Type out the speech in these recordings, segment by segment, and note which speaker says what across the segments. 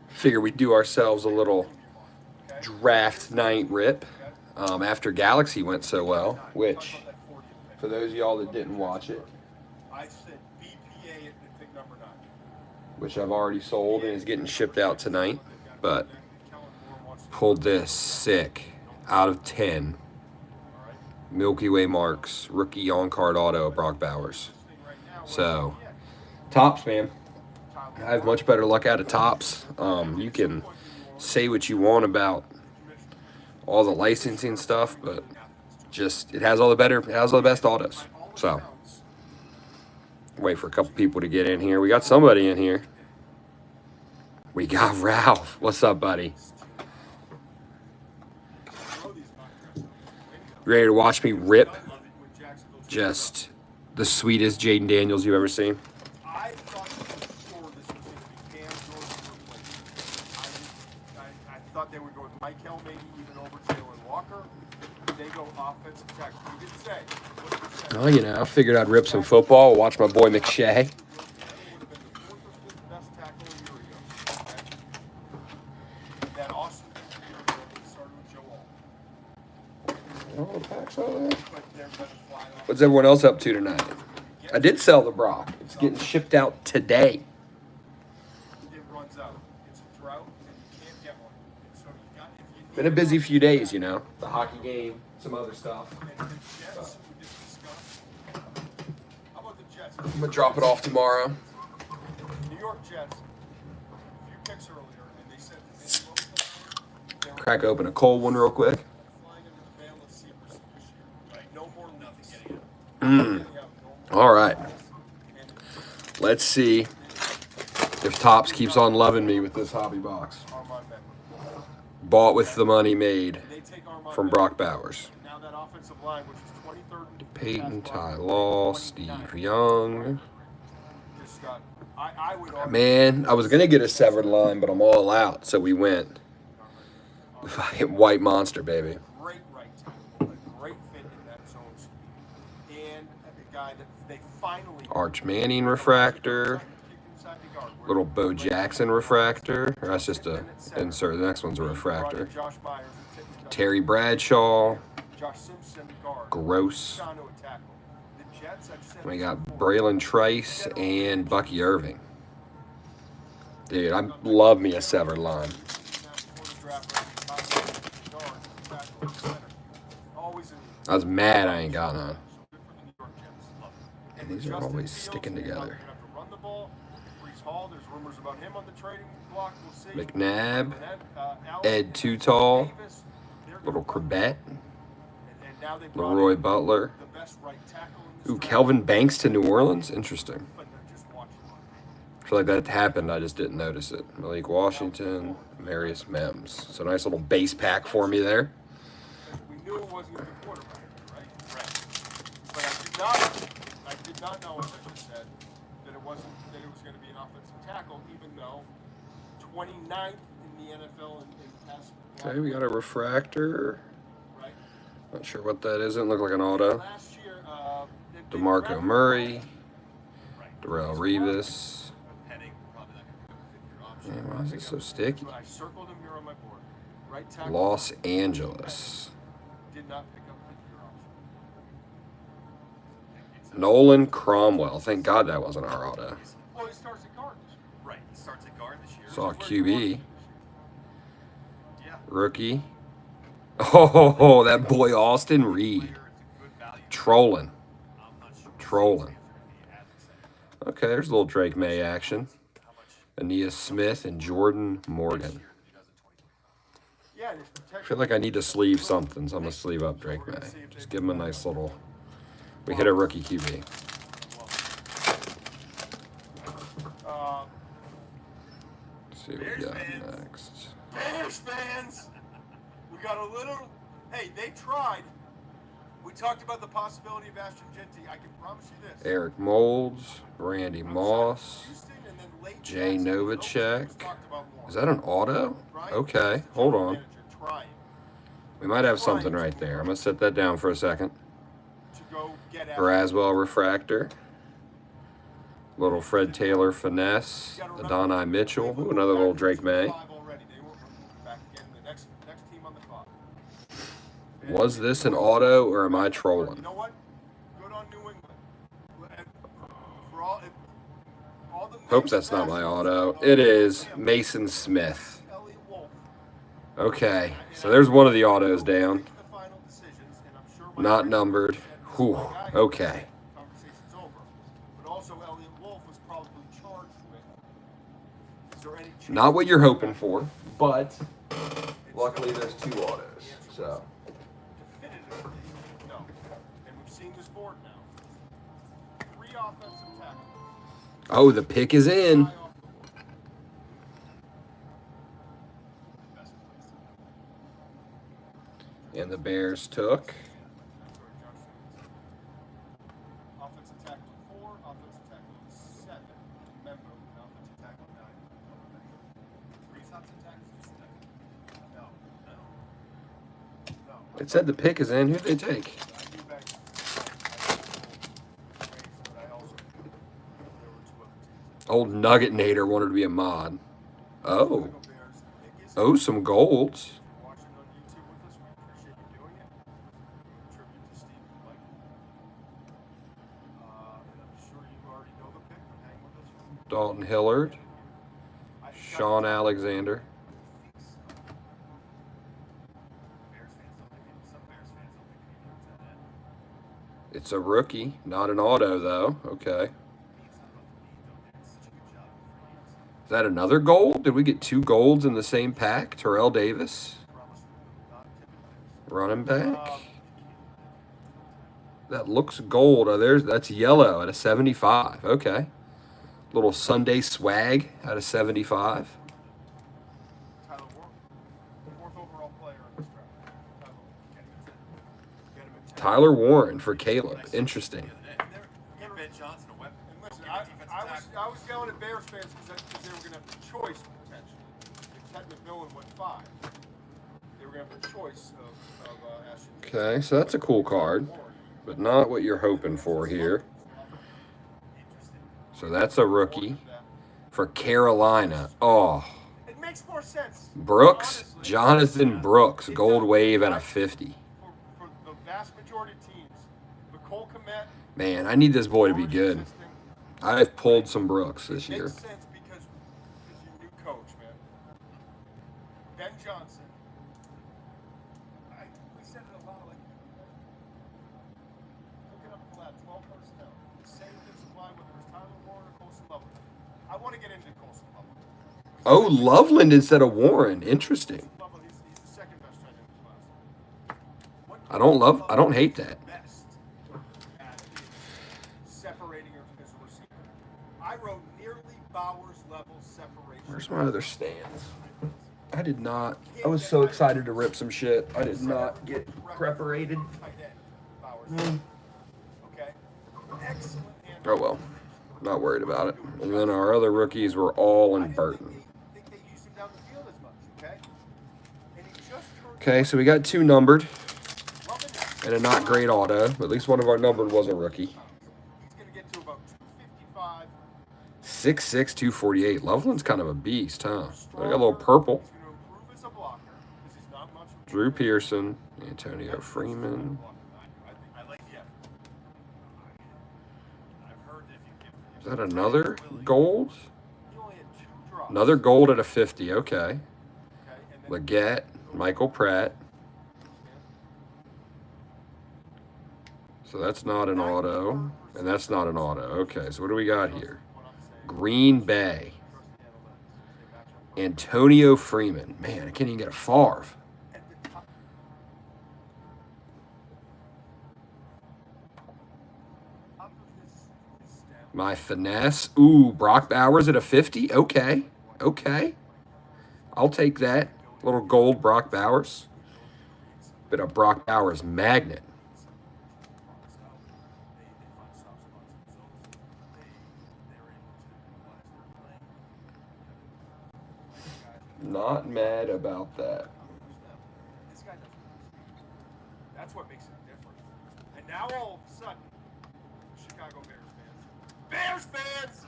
Speaker 1: Figure we'd do ourselves a little draft night rip after Galaxy went so well, which, for those of y'all that didn't watch it, which I've already sold and is getting shipped out tonight, but pulled this sick out of 10 Milky Way Marks rookie on-card auto of Brock Bowers. So, Topps, man. I have much better luck out of Topps. You can say what you want about all the licensing stuff, but just it has all the best autos. So, wait for a couple people to get in here. We got somebody in here. We got Ralph. What's up, buddy? Ready to watch me rip just the sweetest Jaden Daniels you've ever seen?
Speaker 2: I thought this was going to be Cam Jordan. I thought they would go with Mike Hill, maybe even over Jalen Walker. They go offensive tackle. You did say.
Speaker 1: Oh, you know, I figured I'd rip some football. Watch my boy McShay. What's everyone else up to tonight? I did sell the Brock. It's getting shipped out today.
Speaker 2: It runs out. It's a drought, and you can't get one. So you got, if you
Speaker 1: Been a busy few days, you know. The hockey game, some other stuff.
Speaker 2: How about the Jets?
Speaker 1: I'm gonna drop it off tomorrow.
Speaker 2: New York Jets. A few picks earlier, and they said they were
Speaker 1: Crack open a cold one real quick.
Speaker 2: flying under the veil of secrecy this year. Right? No more nothing getting out.
Speaker 1: All right. Let's see if Topps keeps on loving me with this hobby box.
Speaker 2: Armand Beckman.
Speaker 1: Bought with the money made
Speaker 2: They take Armand
Speaker 1: from
Speaker 2: Beckman.
Speaker 1: Brock Bowers.
Speaker 2: Now that offensive line, which is 23rd.
Speaker 1: Peyton, Ty Law, Steve Young.
Speaker 2: Just got, I would argue
Speaker 1: Man, I was going to get a severed line, but I'm all out. So we went white monster, baby.
Speaker 2: great right tackle, a great fit in that zone scheme, and a guy that they finally
Speaker 1: Arch Manning refractor.
Speaker 2: kicked inside the guard.
Speaker 1: Little Bo Jackson refractor. Or that's just a insert. The next one's a refractor.
Speaker 2: Josh Myers and Tippett.
Speaker 1: Terry Bradshaw.
Speaker 2: Josh Simpson guard.
Speaker 1: Gross.
Speaker 2: Shano a tackle. The Jets have sent
Speaker 1: We got Braylon Trice and Bucky Irving. Dude, I love me a severed line. I was mad I ain't got none. And these are always sticking together. McNabb, Ed Too Tall, Little Corbett, Leroy Butler. Ooh, Kelvin Banks to New Orleans? Interesting. I feel like that happened, I just didn't notice it. Malik Washington, Marius Mims. So nice little base pack for me there.
Speaker 2: We knew it wasn't going to be quarterback, right? But I did not know, as I just said, that it was going to be an offensive tackle, even though 29th in the NFL in pass.
Speaker 1: Okay, we got a refractor.
Speaker 2: Right?
Speaker 1: Not sure what that is. It looked like an auto.
Speaker 2: Last year,
Speaker 1: DeMarco Murray, Darrell Revis. Man, why is it so sticky?
Speaker 2: I circled him here on my board. Right tackle.
Speaker 1: Los Angeles.
Speaker 2: Did not pick up the
Speaker 1: Nolan Cromwell. Thank God that wasn't our auto.
Speaker 2: Well, he starts at guard this year. Right, he starts at guard this year.
Speaker 1: Saw QB.
Speaker 2: Yeah.
Speaker 1: Rookie. Oh, that boy Austin Reed. Trolling. Trolling. Okay, there's a little Drake May action. Aeneas Smith and Jordan Morgan. I feel like I need to sleeve something, so I'm going to sleeve up Drake May. Just give him a nice little... We hit a rookie QB. Let's see what we got next.
Speaker 2: Bears fans, we got a little. Hey, they tried. We talked about the possibility of Ashton Genty. I can promise you this.
Speaker 1: Eric Molds, Randy Moss,
Speaker 2: Houston, and then late
Speaker 1: Jay
Speaker 2: Jackson,
Speaker 1: Novacek.
Speaker 2: those talked about more.
Speaker 1: Is that an auto? Okay, hold on.
Speaker 2: Manager trying
Speaker 1: We might have something right there. I'm going to set that down for a second.
Speaker 2: to go get at
Speaker 1: Braswell refractor. Little Fred Taylor finesse. Adonai Mitchell. Ooh, another little Drake May. Was this an auto or am I trolling?
Speaker 2: You know what? Good on New England.
Speaker 1: Hope that's not my auto. It is. Mason Smith. Okay, so there's one of the autos down. Not numbered. Whew. Okay. Not what you're hoping for, but luckily there's two autos. So.
Speaker 2: No. And we've seen this board now. 3 offensive tackles.
Speaker 1: Oh, the pick is in. And the Bears took.
Speaker 2: Offensive tackle 4, offensive tackle 7. Remember, offensive tackle 9. 3 offensive tackles. No.
Speaker 1: It said the pick is in. Who'd they take? Old Nugget Nader wanted to be a mod. Oh. Oh, some golds. Dalton Hillard. Sean Alexander. It's a rookie, not an auto though. Okay. Is that another gold? Did we get 2 golds in the same pack? Terrell Davis. Running back. That looks gold. Oh, that's yellow at a 75. Okay. Little Sunday swag at a 75. Tyler Warren for Caleb. Interesting.
Speaker 2: I was yelling at Bears fans because they were going to have the choice potentially. If Ted McMillan went 5, they were going to have the choice of Ashton.
Speaker 1: Okay, so that's a cool card, but not what you're hoping for here. So that's a rookie for Carolina. Oh.
Speaker 2: It makes more sense.
Speaker 1: Brooks, Jonathan Brooks, gold wave at a 50.
Speaker 2: For the vast majority of teams, Nicole Komet.
Speaker 1: Man, I need this boy to be good. I've pulled some Brooks this year.
Speaker 2: It makes sense because you're a new coach, man. Ben Johnson. We said it a lot, like, look it up in the lab, 12 personnel. Same defensive line, whether it's Tyler Warren or Colson Loveland. I want to get into Colson Loveland.
Speaker 1: Oh, Loveland instead of Warren. Interesting.
Speaker 2: He's the second best tight end in the class.
Speaker 1: I don't hate that.
Speaker 2: Separating as a receiver. I wrote nearly Bowers level separation.
Speaker 1: Where's my other stands? I was so excited to rip some shit. I did not get preparated.
Speaker 2: Okay. Excellent.
Speaker 1: Oh well. Not worried about it. And then our other rookies were all in Burton. Okay, so we got 2 numbered. And a not great auto. But at least one of our numbered was a rookie. 6'6", 248. Loveland's kind of a beast, huh? I got a little purple. Drew Pearson, Antonio Freeman. Is that another gold? Another gold at a 50. Okay. Leggett, Michael Pratt. So that's not an auto, and that's not an auto. Okay, so what do we got here? Green Bay. Antonio Freeman. Man, I can't even get a Favre. My finesse. Ooh, Brock Bowers at a 50. Okay. Okay. I'll take that. Little gold Brock Bowers. Bit of Brock Bowers magnet. Not mad about that.
Speaker 2: That's what makes it different. And now all of a sudden, Chicago Bears fans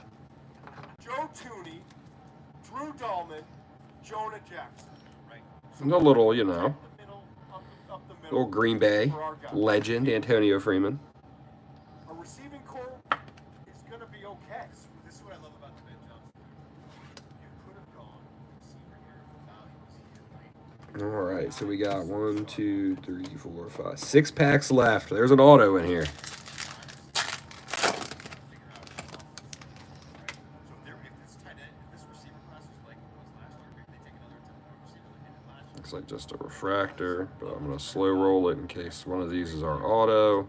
Speaker 2: Drew Dahlman, Jonah Jackson. Right. So
Speaker 1: And a little, you know,
Speaker 2: the middle, up the middle
Speaker 1: little Green Bay
Speaker 2: for our guy.
Speaker 1: legend, Antonio Freeman.
Speaker 2: A receiving core is going to be okay.
Speaker 3: This is what I love about the Ben Johnson. You could have gone receiver here if the value was here, right?
Speaker 1: All right, so we got 1, 2, 3, 4, 5, 6 packs left. There's an auto in here. Looks like just a refractor, but I'm going to slow roll it in case one of these is our auto.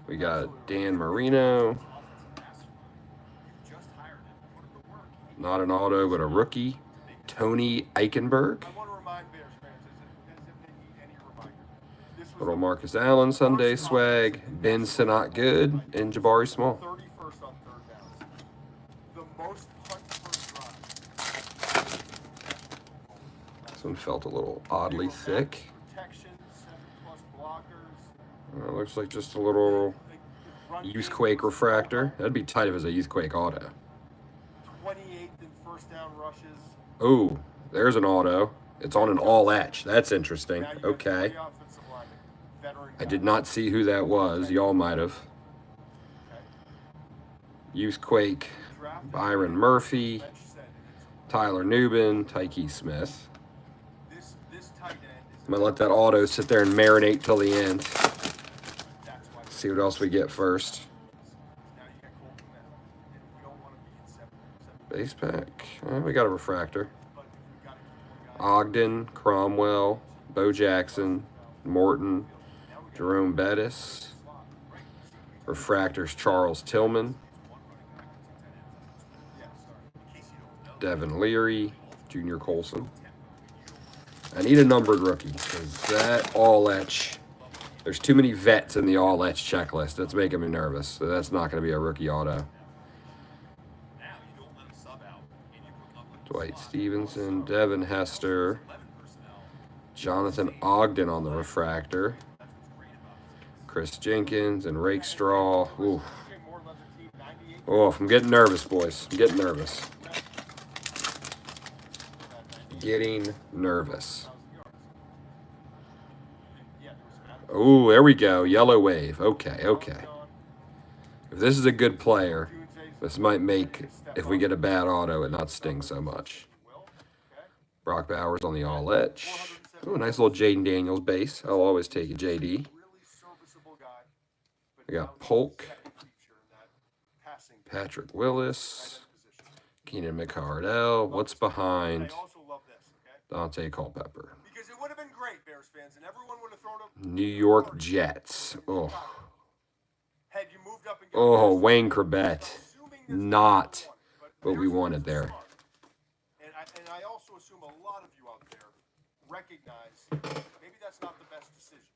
Speaker 1: We got Dan Marino. Not an auto, but a rookie. Tony Eichenberg.
Speaker 2: I want to remind Bears fans, as if they need any reminder. This was
Speaker 1: Little
Speaker 2: the
Speaker 1: Marcus Allen Sunday swag. Ben Sinnott good. And Jabari Small.
Speaker 2: 31st on third downs. The most punt first drive.
Speaker 1: This one felt a little oddly thick.
Speaker 2: Protection, 7+ blockers.
Speaker 1: Looks like just a little Youthquake refractor. That'd be tight if it was a Youthquake auto.
Speaker 2: 28th in first down rushes.
Speaker 1: Ooh, there's an auto. It's on an all etch. That's interesting.
Speaker 2: Now you got
Speaker 1: Okay.
Speaker 2: 3 offensive linemen, veteran
Speaker 1: I did
Speaker 2: guys.
Speaker 1: not see who that was. Y'all might have.
Speaker 2: Okay.
Speaker 1: Youthquake,
Speaker 2: Draft
Speaker 1: Byron Murphy,
Speaker 2: bench set, and it's
Speaker 1: Tyler Nubin, Tyke Smith.
Speaker 2: this tight end is
Speaker 1: I'm going to let that auto sit there and marinate till the end.
Speaker 2: that's why
Speaker 1: See what else we get first.
Speaker 2: now you got Colton Miller. And we don't want to be in 7.
Speaker 1: Base pack. We got a refractor.
Speaker 2: But we got to keep one guy.
Speaker 1: Ogden, Cromwell, Bo Jackson, Morton, Jerome Bettis. Refractors Charles Tillman, Devin Leary, Junior Colson. I need a numbered rookie because that all etch. There's too many vets in the all etch checklist. That's making me nervous. So that's not going to be a rookie auto. Dwight Stevenson, Devin Hester, Jonathan Ogden on the refractor, Chris Jenkins and Rake Straw. Ooh. Oh, I'm getting nervous, boys. I'm getting nervous. Getting nervous. Oh, there we go. Yellow wave. Okay, okay. If this is a good player, this might make, if we get a bad auto, it not sting so much. Brock Bowers on the all etch. Ooh, nice little Jaden Daniels base. I'll always take a JD. We got Polk, Patrick Willis, Keenan McCardell. What's behind Dante Culpepper?
Speaker 2: Because it would have been great, Bears fans, and everyone would have thrown up.
Speaker 1: New York Jets. Oh,
Speaker 2: Had you moved up and got
Speaker 1: oh,
Speaker 2: this,
Speaker 1: Wayne Corbett.
Speaker 2: assuming this was
Speaker 1: Not
Speaker 2: but
Speaker 1: what we
Speaker 2: here's
Speaker 1: wanted
Speaker 2: what's
Speaker 1: there.
Speaker 2: smart. And I also assume a lot of you out there recognize maybe that's not the best decision.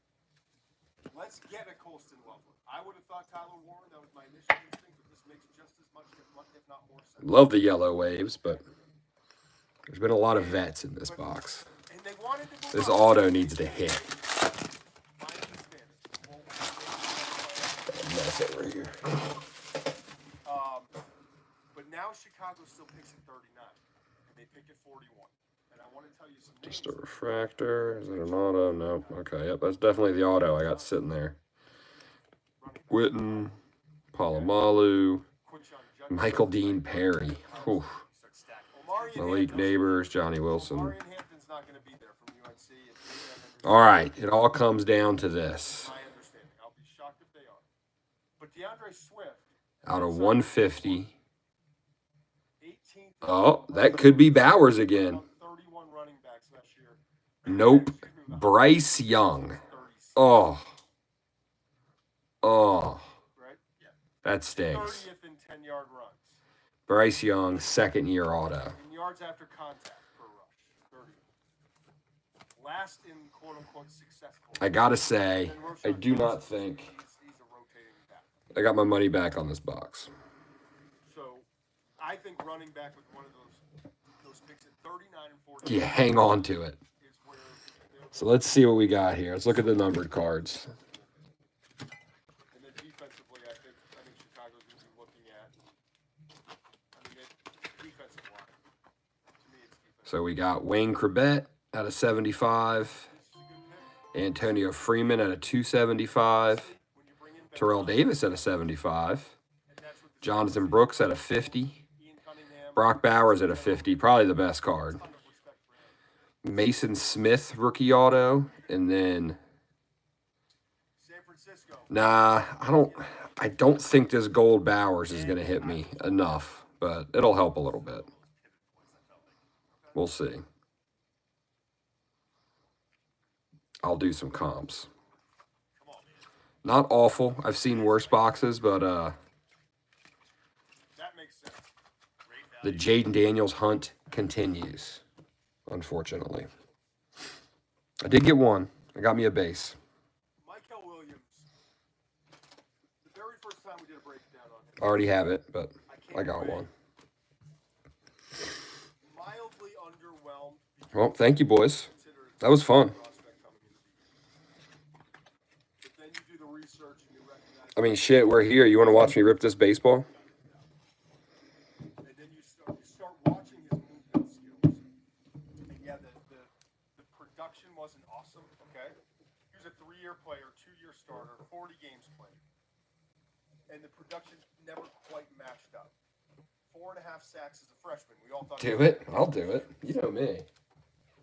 Speaker 2: Let's get a Colston Loveland. I would have thought Tyler Warren. That was my initial instinct, but this makes just as much, if not more sense.
Speaker 1: Love the yellow waves, but there's been a lot of vets in this box.
Speaker 2: And they wanted to move
Speaker 1: This
Speaker 2: up.
Speaker 1: auto needs to hit.
Speaker 2: My understanding.
Speaker 1: Mess over here.
Speaker 2: But now Chicago still picks at 39, and they pick at 41. And I want to tell you some names.
Speaker 1: Just a refractor. Is it an auto? No. Okay, yep, that's definitely the auto I got sitting there. Witten, Palomalu, Michael Dean Perry. Whew. Malik Neighbors, Johnny Wilson.
Speaker 2: Marion Hampton's not going to be there from UNC.
Speaker 1: All right, it all comes down to this.
Speaker 2: My understanding. I'll be shocked if they are. But DeAndre Swift.
Speaker 1: Out of 150.
Speaker 2: 18th.
Speaker 1: Oh, that could be Bowers again.
Speaker 2: 31 running backs last year.
Speaker 1: Nope. Bryce Young.
Speaker 2: 36,
Speaker 1: Oh. Oh.
Speaker 2: right?
Speaker 1: That stings.
Speaker 2: 30th in 10-yard runs.
Speaker 1: Bryce Young, second year auto.
Speaker 2: In yards after contact per rush. 30th. Last in quote-unquote successful.
Speaker 1: I gotta say,
Speaker 2: And
Speaker 1: I
Speaker 2: Roshan
Speaker 1: do not
Speaker 2: Johnson,
Speaker 1: think
Speaker 2: he's a rotating back.
Speaker 1: I got my money back on this box.
Speaker 2: So I think running back with one of those picks at 39 and 40
Speaker 1: Yeah, hang on to it.
Speaker 2: is where they'll-
Speaker 1: So let's see what we got here. Let's look at the numbered cards.
Speaker 2: and then defensively, I think Chicago's going to be looking at. I mean, defensive line.
Speaker 1: So we got Wayne Corbett at a 75. Antonio Freeman at a 275. Terrell Davis at a 75. Jonathan Brooks at a 50. Brock Bowers at a 50. Probably the best card. Mason Smith rookie auto. And then... Nah, I don't think this gold Bowers is going to hit me enough. But it'll help a little bit. We'll see. I'll do some comps. Not awful. I've seen worse boxes, but
Speaker 2: That makes sense.
Speaker 1: the Jaden Daniels hunt continues, unfortunately. I did get one. I got me a base.
Speaker 2: Michael Williams. The very first time we did a breakdown on him.
Speaker 1: Already have it, but I got one.
Speaker 2: Mildly underwhelmed.
Speaker 1: Well, thank you, boys. That was fun.
Speaker 2: But then you do the research and you recognize.
Speaker 1: I mean, shit, we're here. You want to watch me rip this baseball?
Speaker 2: And then you start watching his movement skills. And yeah, the production wasn't awesome. Okay, he was a 3-year player, 2-year starter, 40 games played, and the production never quite matched up. 4.5 sacks as a freshman. We all thought.
Speaker 1: Do it. I'll do it. You know me.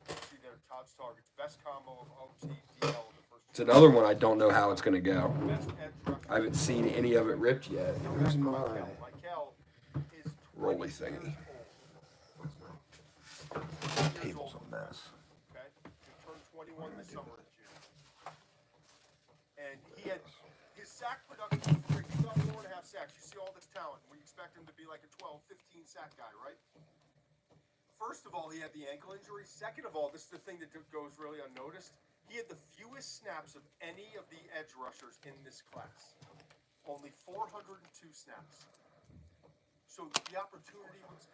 Speaker 2: See there, Todd's targets. Best combo of OT, DL in the first.
Speaker 1: It's another one I don't know how it's going to go.
Speaker 2: Best edge rusher.
Speaker 1: I haven't seen any of it ripped yet. Where's my
Speaker 2: Michael is
Speaker 1: rolly
Speaker 2: 20
Speaker 1: thingy?
Speaker 2: years old.
Speaker 1: Table's a mess.
Speaker 2: Okay, he turned 21 this summer in June, and he had his sack production was great. He got 4.5 sacks. You see all this talent. We expect him to be like a 12, 15 sack guy, right? First of all, he had the ankle injury. Second of all, this is the thing that goes really unnoticed. He had the fewest snaps of any of the edge rushers in this class. Only 402 snaps. So the opportunity was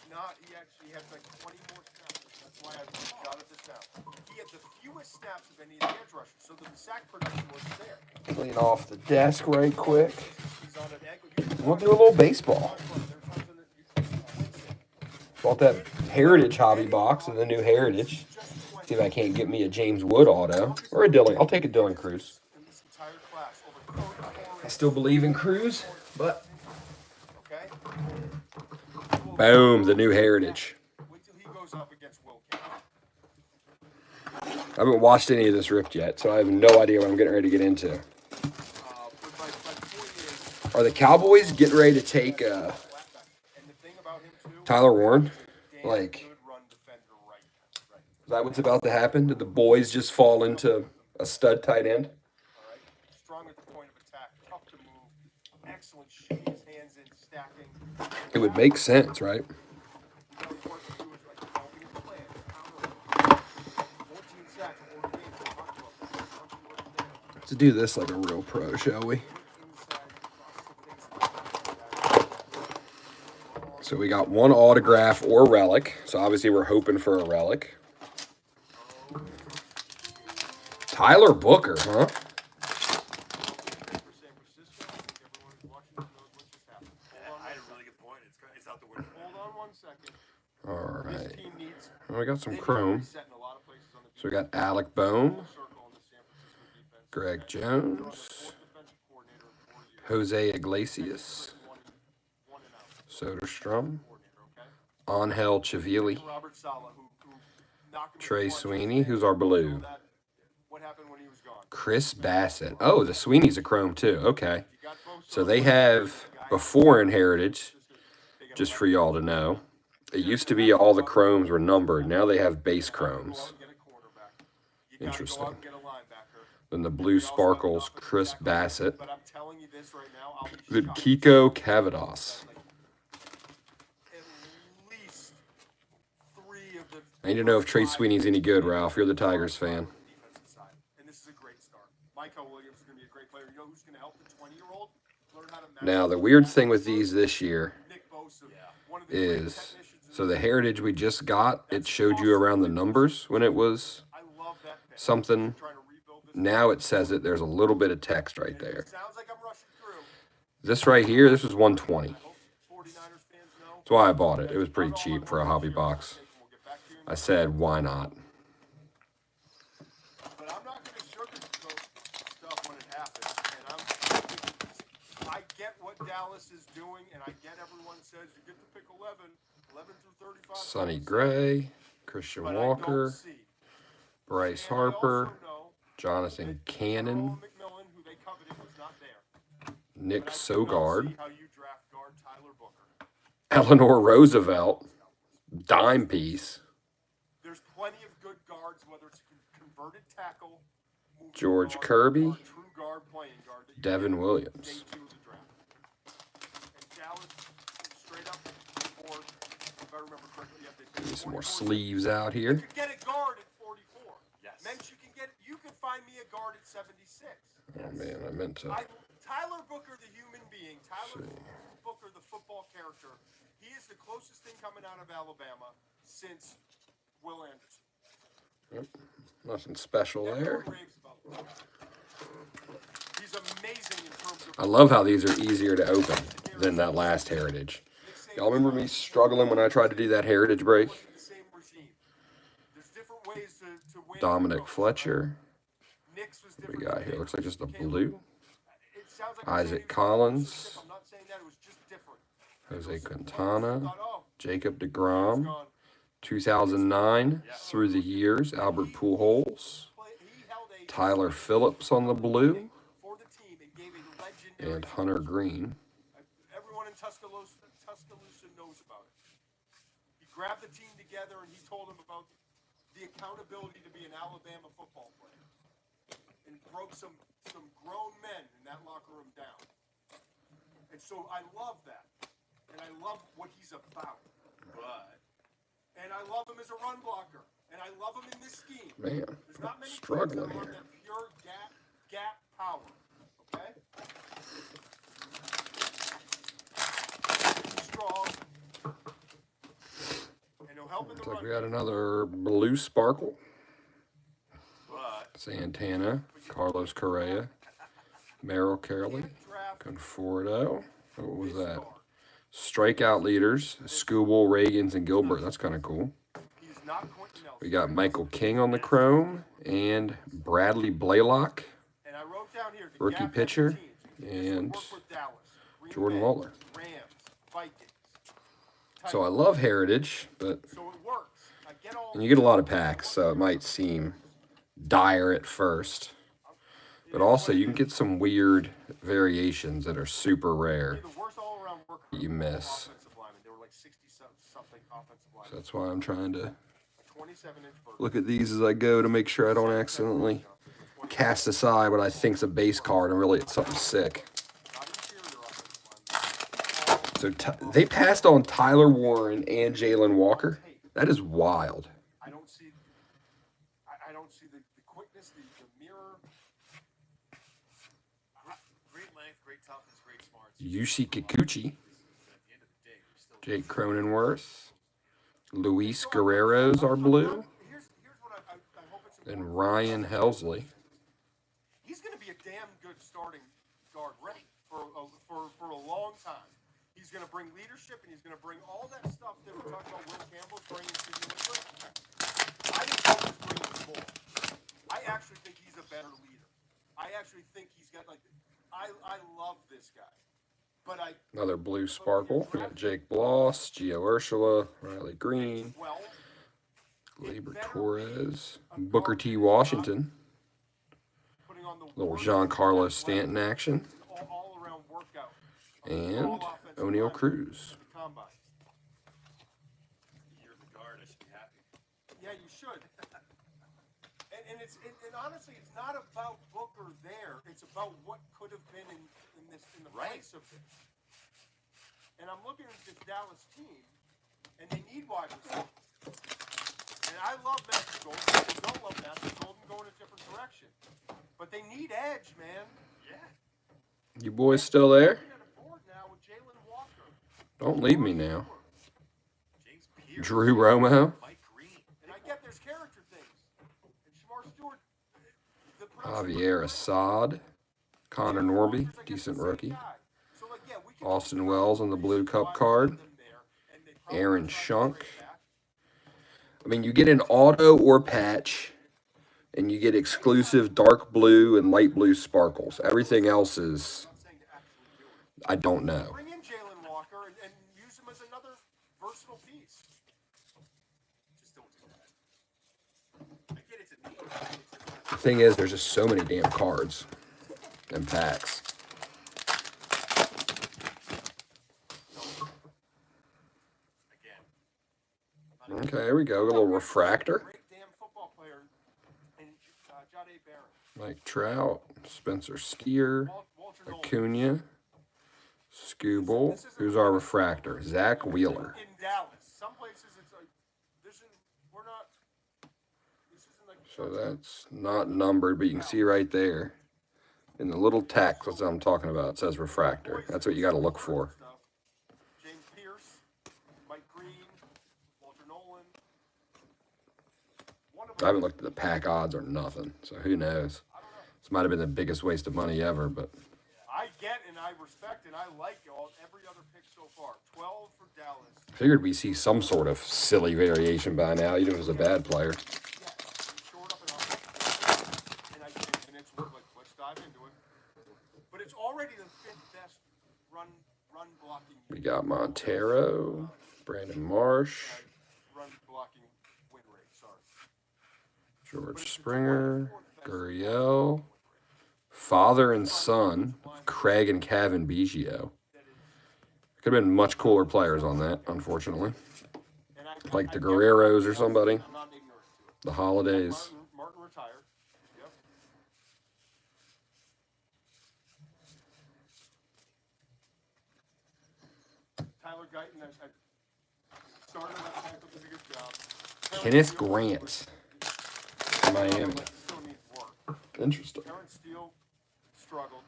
Speaker 2: not. He actually had like 20 more snaps. That's why I jotted this down. He had the fewest snaps of any of the edge rushers. So the sack production wasn't there.
Speaker 1: Clean off the desk right quick.
Speaker 2: He's on an ankle.
Speaker 1: We'll do a little baseball. Bought that Heritage hobby box and the new Heritage. See if I can't get me a James Wood auto or a Dylan. I'll take a Dylan Cruz. I still believe in Cruz, but boom, the new Heritage.
Speaker 2: Wait till he goes up against Will Campbell.
Speaker 1: I haven't watched any of this ripped yet, so I have no idea what I'm getting ready to get into.
Speaker 2: But my point is,
Speaker 1: Are the Cowboys getting ready to take
Speaker 2: and the thing about him too,
Speaker 1: Tyler Warren?
Speaker 2: damn
Speaker 1: Like,
Speaker 2: good run defender, right?
Speaker 1: is that what's about to happen? Did the boys just fall into a stud tight end?
Speaker 2: All right. Strong at the point of attack, tough to move, excellent shooting his hands in, stacking.
Speaker 1: It would make sense, right?
Speaker 2: You know, what to do is like developing a plan, counter, 14 sacks, 4 games, we'll talk about that.
Speaker 1: Let's do this like a real pro, shall we? So we got one autograph or relic. So obviously we're hoping for a relic. Tyler Booker, huh?
Speaker 3: I had a really good point. It's out the window.
Speaker 2: Hold on 1 second.
Speaker 1: All
Speaker 2: This
Speaker 1: right.
Speaker 2: team needs.
Speaker 1: Well, we got some
Speaker 2: they need
Speaker 1: chrome.
Speaker 2: reset in a lot of places on the
Speaker 1: So we got Alec Bohm,
Speaker 2: full circle in the San Francisco defense.
Speaker 1: Greg
Speaker 2: Okay?
Speaker 1: Jones,
Speaker 2: Fourth defensive coordinator in 4 years.
Speaker 1: Jose Iglesias,
Speaker 2: One and out.
Speaker 1: Soderstrom,
Speaker 2: Coordinator, okay?
Speaker 1: Angel Chavili,
Speaker 2: Robert Saleh, who knocked him in
Speaker 1: Trey
Speaker 2: the punch.
Speaker 1: Sweeney, who's our blue,
Speaker 2: What happened when he was gone?
Speaker 1: Chris Bassett. Oh, the Sweeney's a chrome too. Okay.
Speaker 2: You got both
Speaker 1: So they have before in Heritage, just for y'all to know. It used to be all the chromes were numbered. Now they have base chromes.
Speaker 2: Get a quarterback. You gotta
Speaker 1: Interesting.
Speaker 2: go out and get a linebacker.
Speaker 1: Then the blue sparkles, Chris Bassett.
Speaker 2: But I'm telling you this right now, I'll be
Speaker 1: Good
Speaker 2: shocked.
Speaker 1: Kiko Cavados.
Speaker 2: At least 3 of the.
Speaker 1: I need to know if Trey Sweeney's any good, Ralph. You're the Tigers fan.
Speaker 2: Defensive side. And this is a great start. Michael Williams is going to be a great player. You know who's going to help the 20-year-old learn how to match
Speaker 1: Now,
Speaker 2: up
Speaker 1: the
Speaker 2: with
Speaker 1: weird
Speaker 2: that?
Speaker 1: thing with these this year
Speaker 2: Nick Bosa, one of the great
Speaker 1: is,
Speaker 2: technicians in
Speaker 1: so
Speaker 2: the
Speaker 1: the Heritage we just got, it showed you around the numbers when it was
Speaker 2: I love that pick.
Speaker 1: something.
Speaker 2: Trying to rebuild this.
Speaker 1: Now it says it. There's a little bit of text right there.
Speaker 2: It sounds like I'm rushing through.
Speaker 1: This right here, this was 120.
Speaker 2: I hope 49ers fans fans know.
Speaker 1: That's why I bought it. It was
Speaker 2: That's
Speaker 1: pretty
Speaker 2: not all
Speaker 1: cheap
Speaker 2: I
Speaker 1: for a
Speaker 2: wanted to
Speaker 1: hobby
Speaker 2: share
Speaker 1: box.
Speaker 2: with you. We'll get back to you in
Speaker 1: I said, why not?
Speaker 2: But I'm not going to sugarcoat stuff when it happens. And I get what Dallas is doing, and I get everyone says you get to pick 11 through 35.
Speaker 1: Sonny Gray, Christian
Speaker 2: But I don't
Speaker 1: Walker,
Speaker 2: see.
Speaker 1: Bryce
Speaker 2: And I
Speaker 1: Harper,
Speaker 2: also know
Speaker 1: Jonathan
Speaker 2: that
Speaker 1: Cannon,
Speaker 2: Earl McMillan, who they coveted, was not there.
Speaker 1: Nick
Speaker 2: But I do not
Speaker 1: Sogard,
Speaker 2: see how you draft guard Tyler Booker.
Speaker 1: Eleanor Roosevelt, dime piece,
Speaker 2: There's plenty of good guards, whether it's a converted tackle, moving
Speaker 1: George
Speaker 2: guard,
Speaker 1: Kirby,
Speaker 2: or true guard, playing guard. That you
Speaker 1: Devin
Speaker 2: get
Speaker 1: Williams.
Speaker 2: Day 2 of the draft. And Dallas, straight up, or if I remember correctly, yeah, they
Speaker 1: Give me
Speaker 2: picked
Speaker 1: some more
Speaker 2: 44.
Speaker 1: sleeves out
Speaker 2: You
Speaker 1: here.
Speaker 2: could get a guard at 44.
Speaker 3: Yes.
Speaker 2: Mensch, you can find me a guard at 76.
Speaker 1: Oh man, I meant to.
Speaker 2: Tyler Booker, the human being, Tyler Booker, the football character, he is the closest thing coming out of Alabama since Will Anderson.
Speaker 1: Yep, nothing special there.
Speaker 2: Everyone raves about him. He's amazing in terms of.
Speaker 1: I love how these are easier to open than that last Heritage. Y'all remember me struggling when I tried to do that Heritage break?
Speaker 2: The same regime. There's different ways to win.
Speaker 1: Dominic Fletcher.
Speaker 2: Knicks was
Speaker 1: What
Speaker 2: different.
Speaker 1: we got here? Looks like just a blue.
Speaker 2: It sounds like
Speaker 1: Isaac
Speaker 2: I'm saying it was
Speaker 1: Collins.
Speaker 2: stiff. I'm not saying that. It was just different.
Speaker 1: Jose
Speaker 2: I
Speaker 1: Quintana,
Speaker 2: thought, oh,
Speaker 1: Jacob
Speaker 2: he's
Speaker 1: DeGrom,
Speaker 2: gone.
Speaker 1: 2009 through the years, Albert Pujols,
Speaker 2: He held a
Speaker 1: Tyler Phillips on the blue,
Speaker 2: for the team and gave a legendary.
Speaker 1: and Hunter Green.
Speaker 2: Everyone in Tuscaloosa knows about it. He grabbed the team together and he told them about the accountability to be an Alabama football player, and broke some grown men in that locker room down. And so I love that, and I love what he's about. And I love him as a run blocker, and I love him in this scheme.
Speaker 1: Man,
Speaker 2: There's not many
Speaker 1: struggling
Speaker 2: teams that run
Speaker 1: here.
Speaker 2: that pure gap power. Okay? He's strong. And he'll help in the
Speaker 1: Looks like
Speaker 2: run.
Speaker 1: we got another blue sparkle.
Speaker 3: But
Speaker 1: Santana, Carlos Correa, Merrill Carey, Conforto. What was that? Strikeout leaders, Skubal, Reagans, and Gilbert. That's kind of cool.
Speaker 2: He's not Quentin Nelson.
Speaker 1: We got Michael King on the chrome and Bradley Blaylock,
Speaker 2: And I wrote down here the
Speaker 1: rookie
Speaker 2: gap
Speaker 1: pitcher,
Speaker 2: teams. This would
Speaker 1: and
Speaker 2: work with Dallas, Green
Speaker 1: Jordan
Speaker 2: Bay,
Speaker 1: Lawler.
Speaker 2: Rams, Vikings.
Speaker 1: So I
Speaker 2: Titans.
Speaker 1: love Heritage, but
Speaker 2: So it works. I get all.
Speaker 1: and you get a lot of packs, so it might seem dire at first. But also, you can get some weird variations that are super rare
Speaker 2: The worst all-around worker.
Speaker 1: that you miss.
Speaker 2: Offensive linemen. They were like 60-something offensive
Speaker 1: So
Speaker 2: linemen.
Speaker 1: that's why I'm trying to
Speaker 2: A 27-inch vertical.
Speaker 1: look at these as I go to make sure I don't accidentally cast aside what I think's a base card and really it's something sick.
Speaker 2: Not interior offensive linemen.
Speaker 1: So they passed on Tyler Warren and Jalen Walker. That is wild.
Speaker 2: I don't see. I don't see the quickness, the mirror.
Speaker 3: great length, great toughness, great smarts.
Speaker 1: Yushi Kikuchi,
Speaker 3: At the end of the day, we're still
Speaker 1: Jake Cronenworth, Luis Guerrero's are blue,
Speaker 2: Here's what I hope it's
Speaker 1: and
Speaker 2: important.
Speaker 1: Ryan Helsley.
Speaker 2: He's going to be a damn good starting guard, right? For a long time. He's going to bring leadership, and he's going to bring all that stuff that we talked about. Will Campbell's bringing to New England. I think Booker's bringing more. I actually think he's a better leader. I actually think he's got I love this guy, but
Speaker 1: Another blue sparkle. We got Jake Bloss, Gio Ursula, Riley Green,
Speaker 2: 12.
Speaker 1: Labor Torres, Booker T. Washington,
Speaker 2: Putting on the
Speaker 1: little
Speaker 2: worst
Speaker 1: Giancarlo
Speaker 2: athletic
Speaker 1: Stanton action,
Speaker 2: all-around workout.
Speaker 1: and
Speaker 2: All offensive
Speaker 1: O'Neal
Speaker 2: linemen
Speaker 1: Cruz.
Speaker 2: at the combine.
Speaker 3: You're the guard. I should be happy.
Speaker 2: Yeah, you should. And honestly, it's not about Booker there. It's about what could have been in the
Speaker 3: Right.
Speaker 2: place of this. And I'm looking at this Dallas team, and they need wide receivers. And I love Matthew Golden. People don't love Matthew Golden going a different direction. But they need edge, man.
Speaker 3: Yeah.
Speaker 1: You boys still there?
Speaker 2: Looking at a board now with Jalen Walker.
Speaker 1: Don't leave me now.
Speaker 3: James Pierce.
Speaker 1: Drew Romo,
Speaker 3: Mike Green.
Speaker 2: And I get there's character things. And Shamar Stewart. the
Speaker 1: Javier Assad, Connor Norby, decent rookie.
Speaker 2: So, like, yeah, we can
Speaker 1: Austin Wells on the blue cup card.
Speaker 2: them there,
Speaker 1: Aaron Schunk. I mean, you get an auto or patch, and you get exclusive dark blue and light blue sparkles. Everything else is,
Speaker 2: I'm saying to actually do it.
Speaker 1: I don't know.
Speaker 2: Bring in Jalen Walker and use him as another versatile piece.
Speaker 3: Just don't do that. I get it's a need.
Speaker 1: The thing is, there's just so many damn cards and packs.
Speaker 3: Again.
Speaker 1: Okay, there we go. A little refractor.
Speaker 2: Great damn football player, and Jahdae Barron.
Speaker 1: Mike Trout, Spencer Steer,
Speaker 2: Walter Nolan.
Speaker 1: Acuna, Scooble. Who's our refractor? Zach Wheeler.
Speaker 2: In Dallas, some places it's like this is we're not. This isn't like.
Speaker 1: So that's not numbered, but you can see right there in the little text that's what I'm talking about. It says refractor. That's what you got to look for.
Speaker 2: James Pierce, Mike Green, Walter Nolan. One of
Speaker 1: I haven't looked at the pack odds or nothing, so who knows? This might have been the biggest waste of money ever, but
Speaker 2: I get and I respect and I like every other pick so far. 12 for Dallas.
Speaker 1: I figured we see some sort of silly variation by now, even if it was a bad player.
Speaker 2: Yeah, short up and up. And it's like, let's dive into it. But it's already the fifth best run blocking.
Speaker 1: We got Montero, Brandon Marsh,
Speaker 2: Run blocking win rate. Sorry.
Speaker 1: George Springer, Gurriel, father and son, Craig and Kevin Biggio. Could have been much cooler players on that, unfortunately.
Speaker 2: And
Speaker 1: Like the Guerreros or somebody.
Speaker 2: I'm not ignorant to it.
Speaker 1: The Holidays.
Speaker 2: Martin retired. Yep. Tyler Guyton, I started that tackle, did a good job.
Speaker 1: Kenneth Grant, Miami.
Speaker 2: Still needs work.
Speaker 1: Interesting.
Speaker 2: Terrence Steele struggled.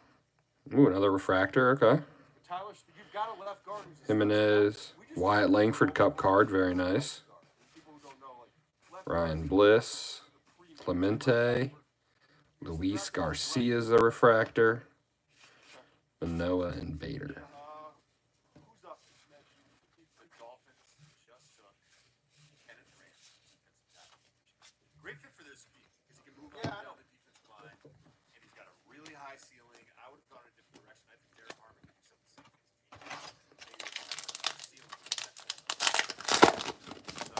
Speaker 1: Ooh, another refractor. Okay.
Speaker 2: But Tyler, you've got a left guard who's a
Speaker 1: Jimenez, Wyatt Langford Cup card. Very nice.
Speaker 2: people who don't know, like left
Speaker 1: Ryan Bliss, Clemente, Luis Garcia's the refractor, Manoa and Bader.
Speaker 2: who's up next?
Speaker 3: The Dolphins just took Kenneth Grant and some tackle. Great fit for this scheme because he can move up and down the defensive line, and he's got a really high ceiling. I would have gone a different direction. I think Derek Harmon could do something similar. So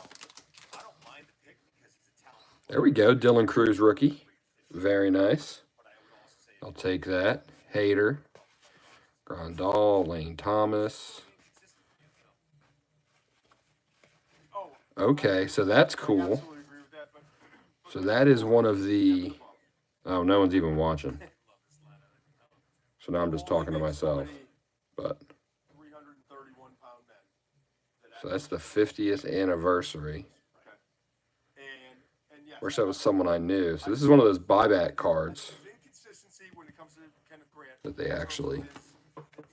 Speaker 3: I don't mind the pick because he's a talent.
Speaker 1: There we go. Dylan Cruz rookie. Very nice.
Speaker 3: But I would also say
Speaker 1: I'll take that. Hader, Grandal, Lane Thomas.
Speaker 2: Oh,
Speaker 1: Okay, so that's cool.
Speaker 2: absolutely agree with that. But
Speaker 1: So that is one of the. Oh, no one's even watching. So now I'm just talking to myself. But
Speaker 2: 331-pound men.
Speaker 1: so that's the 50th anniversary.
Speaker 2: And yes,
Speaker 1: Wish that was someone I knew. So this is one of those buyback cards
Speaker 2: there's inconsistency when it comes to Kenneth Grant.
Speaker 1: that they actually.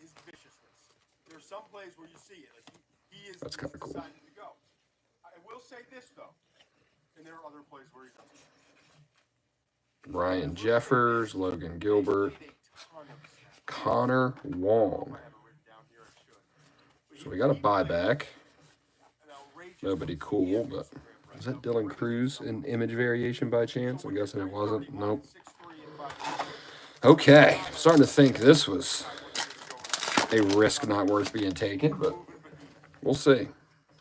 Speaker 2: His viciousness. There's some plays where you see it. Like he is.
Speaker 1: That's kinda cool.
Speaker 2: decided to go. I will say this though, and there are other plays where he doesn't.
Speaker 1: Ryan Jeffers, Logan Gilbert,
Speaker 2: Made a ton of snaps.
Speaker 1: Connor Wong.
Speaker 2: I have it written down here. I should.
Speaker 1: So we got a buyback.
Speaker 2: An outrageous
Speaker 1: Nobody cool, but is that Dylan Cruz in image variation by chance? I'm guessing it wasn't. Nope.
Speaker 2: 6'3" and 5'9".
Speaker 1: Okay, I'm starting to think this was a risk not worth being taken, but we'll see.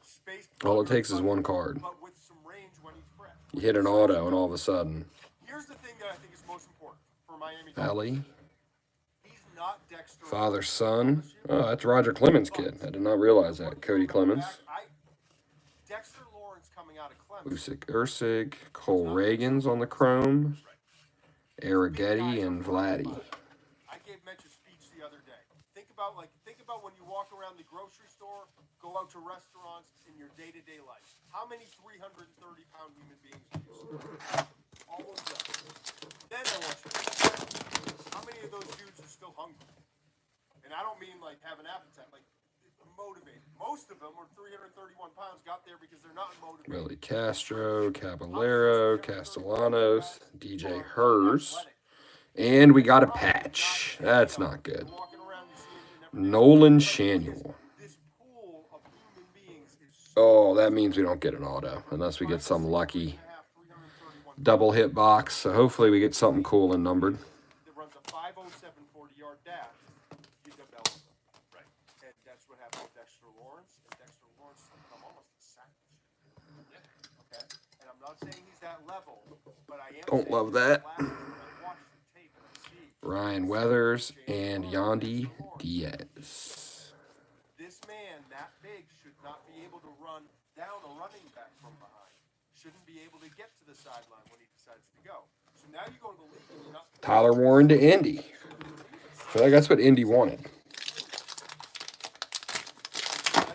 Speaker 2: Space
Speaker 1: All it takes is one card.
Speaker 2: but with some range when he's fresh.
Speaker 1: You hit an auto, and all of a sudden,
Speaker 2: Here's the thing that I think is most important for Miami.
Speaker 1: Alley,
Speaker 2: He's not Dexter.
Speaker 1: father, son. Oh, that's Roger Clemens' kid. I did not realize that. Cody Clemens,
Speaker 2: Dexter Lawrence coming out of Clemson.
Speaker 1: Usyk Ursig, Cole Reagan's on the chrome, Arrighetti, and Vladdy.
Speaker 2: I gave Mitch a speech the other day. Think about when you walk around the grocery store, go out to restaurants in your day-to-day life. How many 330-pound human beings do you see? All of them. Then I want you to think, how many of those dudes are still hungry? And I don't mean like have an appetite, like motivated. Most of them are 331 pounds, got there because they're not motivated.
Speaker 1: Willie Castro, Caballero, Castellanos, DJ Hers, and we got a patch. That's not good.
Speaker 2: Walking around, you see it, you never
Speaker 1: Nolan Shanuel.
Speaker 2: This pool of human beings is
Speaker 1: Oh, that means we don't get an auto unless we get some lucky
Speaker 2: 331
Speaker 1: double hit box. So hopefully we get something cool and numbered.
Speaker 2: that runs a 507 40-yard dash, you got Bell.
Speaker 3: Right.
Speaker 2: And that's what happened with Dexter Lawrence. And Dexter Lawrence I'm almost a sack. Okay? And I'm not saying he's that level, but I am
Speaker 1: Don't
Speaker 2: saying
Speaker 1: love that.
Speaker 2: when I watch the tape and I see
Speaker 1: Ryan Weathers and Yandy Diaz.
Speaker 2: this man that big should not be able to run down a running back from behind. Shouldn't be able to get to the sideline when he decides to go. So now you go to the league and you're not.
Speaker 1: Tyler Warren to Indy. I feel like that's what Indy wanted.
Speaker 2: Like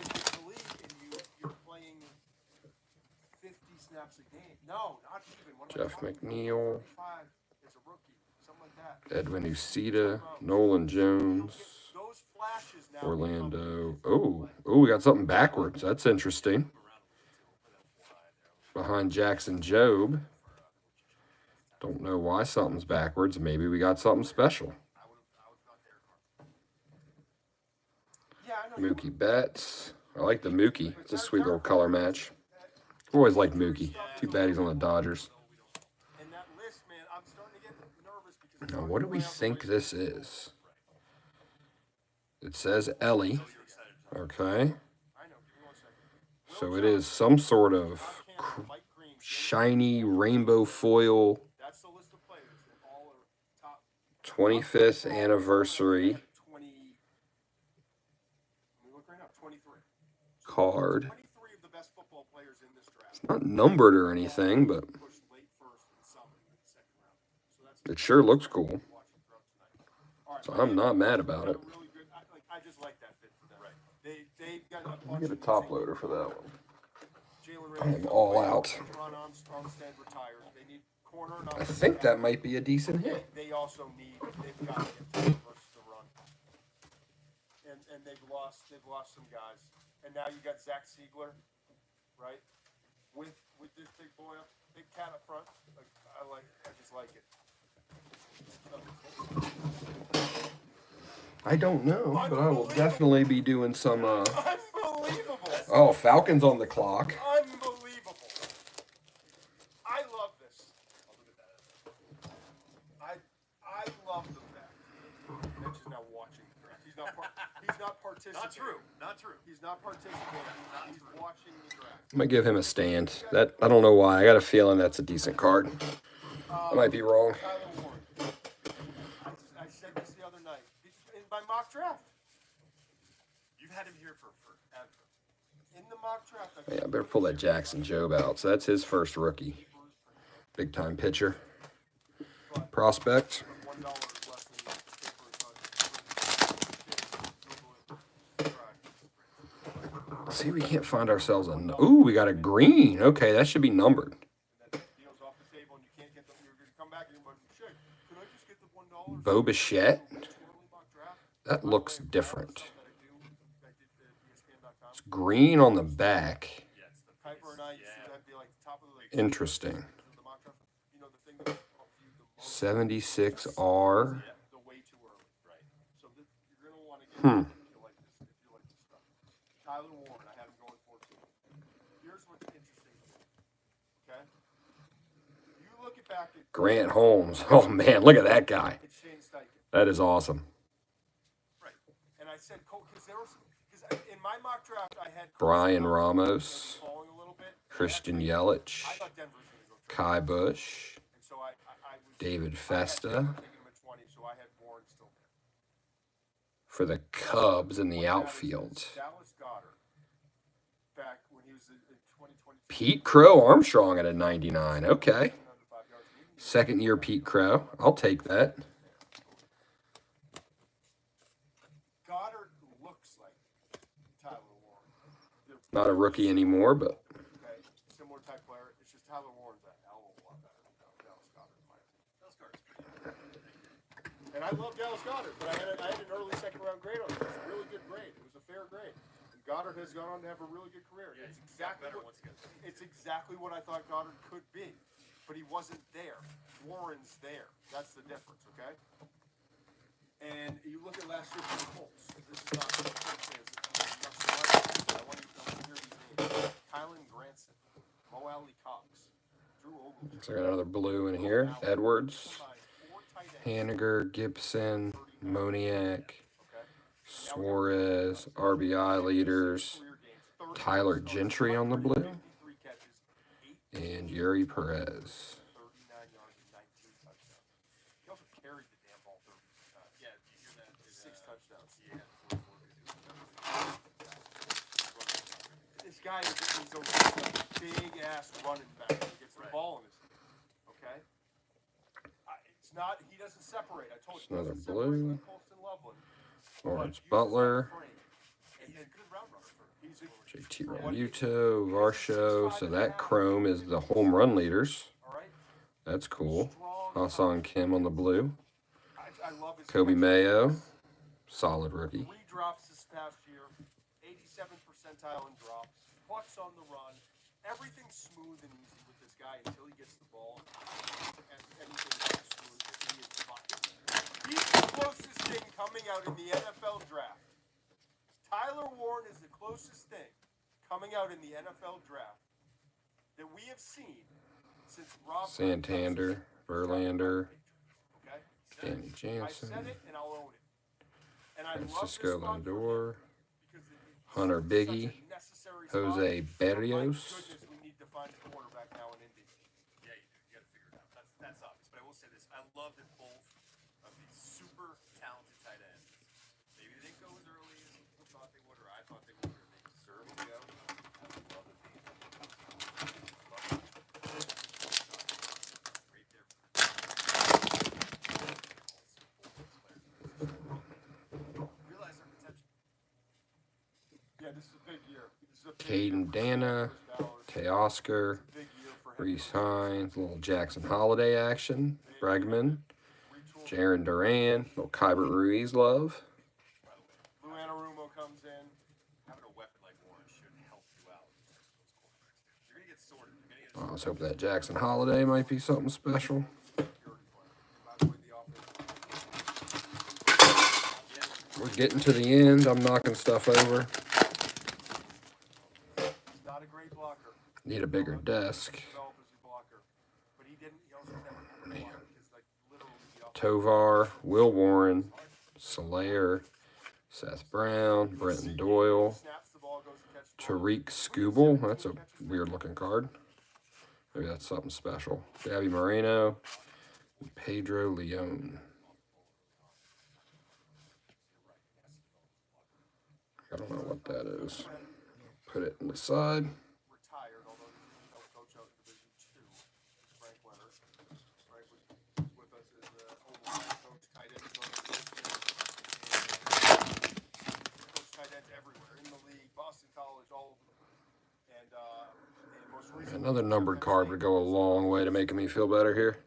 Speaker 2: the league and you're playing 50 snaps a game. No, not even. What am I
Speaker 1: Jeff
Speaker 2: talking about?
Speaker 1: McNeil,
Speaker 2: 35 as a rookie, something like that.
Speaker 1: Edwin Ucita, Nolan Jones,
Speaker 2: Those flashes now.
Speaker 1: Orlando. Oh, we got something backwards. That's interesting. Behind Jackson Jobe. Don't know why something's backwards. Maybe we got something special.
Speaker 2: Yeah, I know.
Speaker 1: Mookie Betts. I like the Mookie. It's a sweet little color match. I've always liked Mookie. Too bad he's on the Dodgers.
Speaker 2: And that list, man, I'm starting to get nervous because
Speaker 1: Now, what do we think this is? It says Ellie. Okay.
Speaker 2: I know. Give me 1 second.
Speaker 1: So it is some sort of
Speaker 2: Mike Green.
Speaker 1: shiny rainbow foil
Speaker 2: That's the list of players. They all are top
Speaker 1: 25th anniversary
Speaker 2: 20. Let me look right now. 23.
Speaker 1: card.
Speaker 2: 23 of the best football players in this draft.
Speaker 1: Not numbered or anything, but
Speaker 2: Pushed late first and some in the second round. So that's
Speaker 1: it sure looks cool.
Speaker 2: watching throughout tonight. All right,
Speaker 1: So I'm not mad about it.
Speaker 2: really good. I just like that fit for them. Right. They've got a
Speaker 1: Let
Speaker 2: bunch
Speaker 1: me get a
Speaker 2: of
Speaker 1: top loader for that one.
Speaker 2: Jalen
Speaker 1: I am all out.
Speaker 2: Ron Armstead retired. They need corner.
Speaker 1: I think that might be a decent hit.
Speaker 2: They also need. They've got to get to versus the run. And they've lost some guys. And now you got Zach Siegler, right? With this big boy up, big cat up front. Like I just like it.
Speaker 1: I don't know, but I will definitely be doing some.
Speaker 2: Unbelievable.
Speaker 1: Oh, Falcons on the clock.
Speaker 2: Unbelievable. I love this. I love the fact Mitch is now watching the draft. He's not participating.
Speaker 3: Not true. Not true.
Speaker 2: He's not participating. He's watching the draft.
Speaker 1: I'm gonna give him a stand. That I don't know why. I got a feeling that's a decent card. I might be wrong.
Speaker 2: Tyler Warren. I said this the other night. In my mock draft.
Speaker 3: You've had him here for forever.
Speaker 2: In the mock draft.
Speaker 1: Yeah, I better pull that Jackson Jobe out. So that's his first rookie. Big time pitcher. Prospect.
Speaker 2: $1 less than the paper is
Speaker 1: See, we can't find ourselves a. Ooh, we got a green. Okay, that should be numbered.
Speaker 2: that deal's off the table and you can't get the. You're going to come back and you're going, shit, can I just get the $1?
Speaker 1: Bo Bichette.
Speaker 2: Early mock draft?
Speaker 1: That looks different.
Speaker 2: That I did ESPN.com.
Speaker 1: It's green on the back.
Speaker 3: Yeah, it's the
Speaker 2: Piper and I used to that'd be like the top of the
Speaker 1: Interesting.
Speaker 2: the mock draft. You know the thing that viewed the most
Speaker 1: 76R.
Speaker 2: the way too early.
Speaker 3: right.
Speaker 2: So you're gonna want to get if you like this. If you like this stuff. Tyler Warren, I have him going 14. Here's what's interesting. Okay. You look at back at
Speaker 1: Grant Holmes. Oh man, look at that guy.
Speaker 2: it's Shane Steichen.
Speaker 1: That is awesome.
Speaker 2: Right. And I said because there was because in my mock draft I had
Speaker 1: Brian Ramos,
Speaker 2: falling a little bit.
Speaker 1: Christian Yelich,
Speaker 2: I thought Denver was gonna go
Speaker 1: Kai Bush,
Speaker 2: and so I was
Speaker 1: David
Speaker 2: I had
Speaker 1: Festa
Speaker 2: Denver taking him at 20, so I had Warren still there.
Speaker 1: for the Cubs in the outfield.
Speaker 2: Dallas Goddard back when he was in 2022.
Speaker 1: Pete Crow Armstrong at a 99. Okay. Second year Pete Crow. I'll take that.
Speaker 2: Goddard looks like Tyler Warren. They're
Speaker 1: Not a rookie anymore, but
Speaker 2: okay, similar type player. It's just Tyler Warren's a hell of a lot better than Dallas Goddard. In my opinion.
Speaker 3: Dallas Goddard's pretty good.
Speaker 2: And I love Dallas Goddard, but I had an early second round grade on him. It was a really good grade. It was a fair grade. And Goddard has gone on to have a really good career.
Speaker 3: Yeah,
Speaker 2: It's
Speaker 3: he's got
Speaker 2: exactly
Speaker 3: better
Speaker 2: what,
Speaker 3: once he gets there.
Speaker 2: it's exactly what I thought Goddard could be, but he wasn't there. Warren's there. That's the difference, okay? And you look at last year for the Colts. This is not what the Colts is. I want you to hear these names. Granson, Mo Alley Cox, Drew Ogletree.
Speaker 1: So I got another blue in here. Edwards, Haniger, Gibson, Moniak, Suarez, RBI leaders, Tyler Gentry on the blue, and Yuri Perez.
Speaker 2: 39 yards and 19 touchdowns. He also carried the damn ball 30 times.
Speaker 3: Yeah, do you hear that?
Speaker 2: 6 touchdowns.
Speaker 3: Yeah.
Speaker 2: This guy is a big ass running back. He gets the ball in his hand. Okay? It's not, he doesn't separate. I told you.
Speaker 1: Another
Speaker 2: He doesn't separate
Speaker 1: blue.
Speaker 2: like Colston Loveland.
Speaker 1: Lawrence Butler,
Speaker 2: And he's a good route runner. He's a,
Speaker 1: JT Realmuto, Varsho. So that chrome is the home run leaders.
Speaker 2: all right?
Speaker 1: That's cool.
Speaker 2: Strong.
Speaker 1: Hassan Kim on the blue.
Speaker 2: I love his
Speaker 1: Kobe
Speaker 2: catch.
Speaker 1: Mayo, solid rookie.
Speaker 2: 3 drops this past year, 87th percentile in drops, pucks on the run. Everything's smooth and easy with this guy until he gets the ball. And anything's smooth. He is fine. He's the closest thing coming out in the NFL draft. Tyler Warren is the closest thing coming out in the NFL draft that we have seen since Rob
Speaker 1: Santander, Verlander,
Speaker 2: Okay?
Speaker 1: Danny
Speaker 2: I
Speaker 1: Jansen,
Speaker 2: said it and I'll own it. And I
Speaker 1: Francisco
Speaker 2: love this spot for him
Speaker 1: Lindor,
Speaker 2: because it's
Speaker 1: Hunter
Speaker 2: such
Speaker 1: Biggie,
Speaker 2: a necessary spot.
Speaker 1: Jose
Speaker 2: My
Speaker 1: Berrios.
Speaker 2: goodness, we need to find a quarterback now in Indy.
Speaker 3: Yeah, you do. You got to figure it out. That's obvious. But I will say this: I love that both of these super talented tight ends. Maybe they didn't go as early as people thought they would, or I thought they would, or they deserve to go. I would love that they. Right there. Realize their potential.
Speaker 2: Yeah, this is a big year. This is a big
Speaker 1: Caden Dana, Teoscar,
Speaker 2: big year for him.
Speaker 1: Reese Hines, little Jackson Holiday action, Bregman, Jaron Duran, little Kybert Ruiz love.
Speaker 2: Lou Anarumo comes in.
Speaker 3: Having a weapon like Warren should help you out. You're gonna get sorted. You're gonna get
Speaker 1: I was hoping that Jackson Holiday might be something special.
Speaker 2: By the way, the offense.
Speaker 1: We're getting to the end. I'm knocking stuff over.
Speaker 2: He's not a great blocker.
Speaker 1: Need a bigger desk.
Speaker 2: Develop as a blocker. But he didn't, he also never had a blocker because, like, literally the offense.
Speaker 1: Tovar, Will Warren, Solaire, Seth Brown, Brenton Doyle,
Speaker 2: Snaps the ball, goes to catch the ball.
Speaker 1: Tariq Skubal. That's a weird looking card. Maybe that's something special. Gabby Moreno, and Pedro Leon. I don't know what that is. Put it in the side.
Speaker 2: Retired, although he didn't help coach out in Division 2. Frank Leonard. Frank was with us as O-line coach, tight end coach. Coach tight ends everywhere in the league, Boston College, all over the place. And most recently,
Speaker 1: Another numbered card would go a long way to making me feel better here.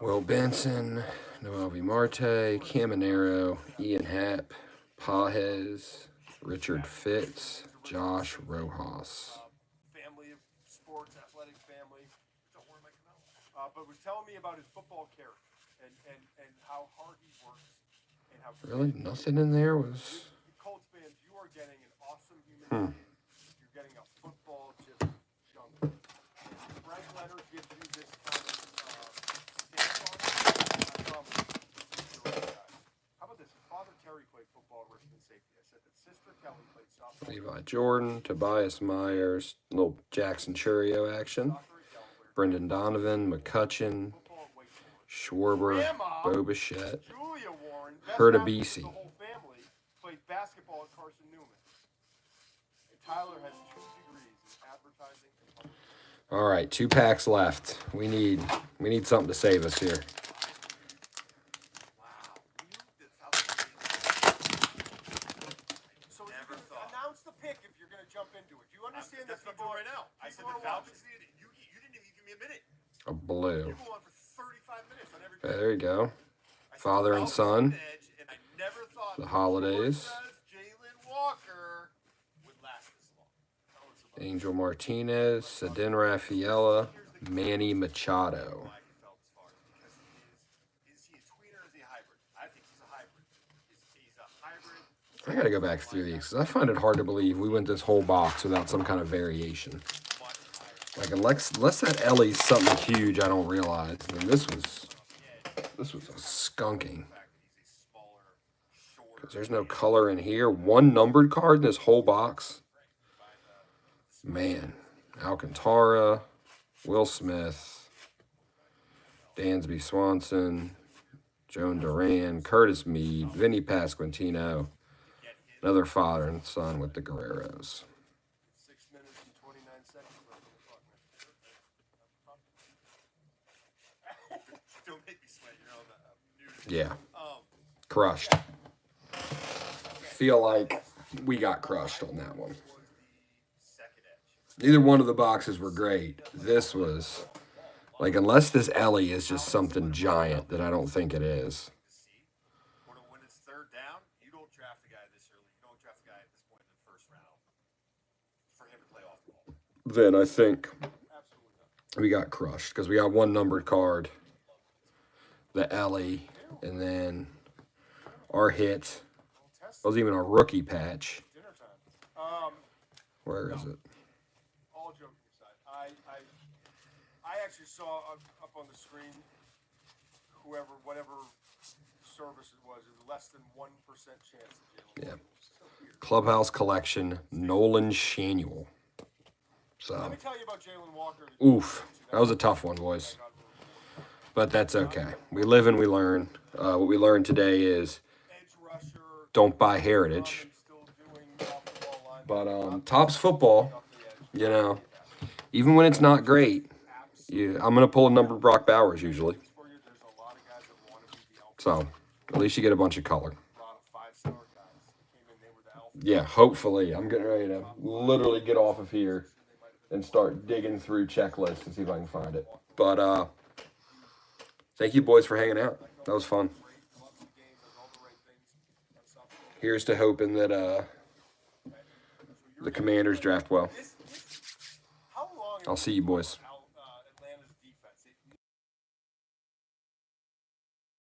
Speaker 1: Will Benson, Noel V. Marte, Caminero, Ian Happ, Pajes, Richard Fitz, Josh Rojas.
Speaker 2: family of sports, athletic family. But was telling me about his football character and how hard he works and how
Speaker 1: Really? Nothing in there was...
Speaker 2: Colts fans, you are getting an awesome human being. You're getting a football just junkie. Frank Leonard gives you this kind of stance on it. I promise you, he's the right guy. How about this? His father Terry played football at Richmond Safety. I said that sister Kelly played softball.
Speaker 1: Levi Jordan, Tobias Myers, little Jackson Churio action, Brendan Donovan, McCutcheon,
Speaker 2: Football at Wake Forest.
Speaker 1: Schwarber,
Speaker 2: Grandma,
Speaker 1: Bo Bichette,
Speaker 2: Julia Warren, best
Speaker 1: Hurtabisi.
Speaker 2: athlete of the whole family, played basketball at Carson Newman. And Tyler has 2 degrees in advertising and public.
Speaker 1: All right, 2 packs left. We need something to save us here.
Speaker 2: So you
Speaker 3: Never
Speaker 2: can
Speaker 3: thought.
Speaker 2: announce the pick if you're going to jump into it. Do you understand
Speaker 3: That's
Speaker 2: that
Speaker 3: what I'm doing right now. I said the Falcons. You didn't even give me a minute.
Speaker 1: A blue.
Speaker 3: You go on for 35 minutes on every.
Speaker 1: Okay, there you go.
Speaker 3: I said
Speaker 1: Father
Speaker 3: the
Speaker 1: and
Speaker 3: Falcons
Speaker 1: son.
Speaker 3: edge, and I never thought
Speaker 1: The holidays.
Speaker 3: Jalen Walker would last this long. Tell us about
Speaker 1: Angel Martinez, Sedin Rafaela, Manny Machado.
Speaker 3: why he felt as far as because he is he a tweener or is he a hybrid? I think he's a hybrid. He's a hybrid.
Speaker 1: I gotta go back through these because I find it hard to believe we went this whole box without some kind of variation. Like unless that Ellie's something huge I don't realize. I mean, this was a skunking. Because there's no color in here. One numbered card in this whole box. Man, Alcantara, Will Smith, Dansby Swanson, Joan Duran, Curtis Mead, Vinny Pasquantino. Another father and son with the Guerreros.
Speaker 2: 6 minutes and 29 seconds left on the clock.
Speaker 3: Don't make me sweat. You're on the
Speaker 1: Yeah. Crushed. Feel like we got crushed on that one. Neither one of the boxes were great. This was, like, unless this Ellie is just something giant that I don't think it is.
Speaker 3: When it's third down, you don't draft the guy this early. You don't draft the guy at this point in the first round for him to play off the ball.
Speaker 1: Then I think we got crushed because we got one numbered card, the Ellie, and then our hit wasn't even a rookie patch.
Speaker 2: Dinner time.
Speaker 1: Where is it?
Speaker 2: All joking aside, I actually saw up on the screen whatever service it was less than 1% chance of Jalen.
Speaker 1: Yeah.
Speaker 2: Waddle. So weird.
Speaker 1: Clubhouse Collection, Nolan Shanuel. So,
Speaker 2: Let me tell you about Jalen Walker.
Speaker 1: oof, that was a tough one, boys. But that's okay. We live and we learn. What we learned today is
Speaker 2: Edge rusher.
Speaker 1: don't buy Heritage.
Speaker 2: Still doing off the ball line.
Speaker 1: But Topps football, you know, even when it's not great, I'm going to pull a numbered Brock Bowers usually.
Speaker 2: For you, there's a lot of guys that want to be the alpha.
Speaker 1: So at least you get a bunch of color.
Speaker 2: A lot of 5-star guys came in. They were the alpha.
Speaker 1: Yeah, hopefully. I'm getting ready to literally get off of here and start digging through checklists and see if I can find it. But thank you boys for hanging out. That was fun. Here's to hoping that the Commanders draft well.
Speaker 2: How long
Speaker 1: I'll see you boys.